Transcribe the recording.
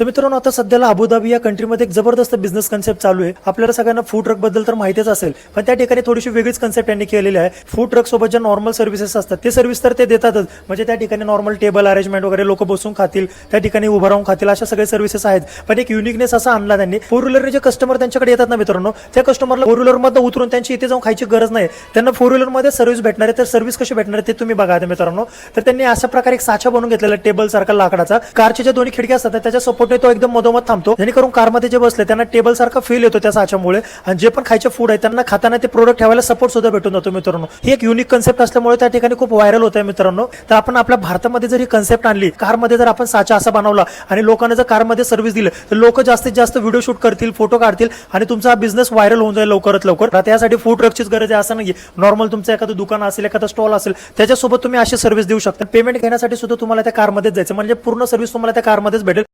तर मित्रांनो, आता सध्याला अबुधाबी या कंट्रीमध्ये एक जबरदस्त बिझनेस कन्सेप्ट चालू आहे. आपल्याला सगळ्यांना फूड ट्रक बद्दल तर माहितीच असेल, पण त्या ठिकाणी थोडीशी वेगळीच कन्सेप्ट त्यांनी केलेली आहे. फूड ट्रक सोबत ज्या नॉर्मल सर्व्हिसेस असतात ते सर्व्हिस तर ते देतातच, म्हणजे त्या ठिकाणी नॉर्मल टेबल अरेंजमेंट वगैरे, लोक बसून खातील, त्या ठिकाणी उभं राहून खातील, अशा सगळे सर्व्हिसेस आहेत. पण एक युनिकनेस असा आणला त्यांनी, फोर व्हीलरने जे कस्टमर त्यांच्याकडे येतात ना मित्रांनो, त्या कस्टमरला फोर व्हीलर मध्ये उतरून त्यांची इथे जाऊन खायची गरज नाही. त्यांना फोर व्हीलर मध्ये सर्व्हिस भेटणार आहे. तर सर्व्हिस कशी भेटणार आहे ते तुम्ही बघा आता मित्रांनो. तर त्यांनी अशा प्रकारे एक साचा बनवून घेतलेला टेबल सारखा लाकडाचा. कारच्या ज्या दोन्ही खिडक्या असतात त्याच्या सपोर्टने तो एकदम मधोमध थांबतो, जेणेकरून कारमध्ये जे बसले त्यांना टेबल सारखा फील येतो त्या साच्यामुळे. आणि जे पण खायचे फूड आहे त्यांना खाताना ते प्रोडक्ट ठेवायला सपोर्ट सुद्धा भेटून जातो मित्रांनो. ही एक युनिक कन्सेप्ट असल्यामुळे त्या ठिकाणी खूप व्हायरल होत आहे मित्रांनो. तर आपण आपल्या भारतामध्ये जर ही कन्सेप्ट आणली, कारमध्ये जर आपण साचा असा बनवला आणि लोकांना जर कारमध्ये सर्व्हिस दिली, तर लोक जास्तीत जास्त व्हिडिओ शूट करतील, फोटो काढतील आणि तुमचा हा बिझनेस व्हायरल होऊन जाईल लवकरात लवकर. आता यासाठी फूड ट्रकचीच गरज आहे असं नाही. नॉर्मल तुमचं एखादं दुकान असेल, एखादा स्टॉल असेल, त्याच्यासोबत तुम्ही अशी सर्व्हिस देऊ शकता. पेमेंट घेण्यासाठी सुद्धा तुम्हाला त्या कारमध्येच जायचं, म्हणजे पूर्ण सर्व्हिस तुम्हाला त्या कारमध्येच भेटेल.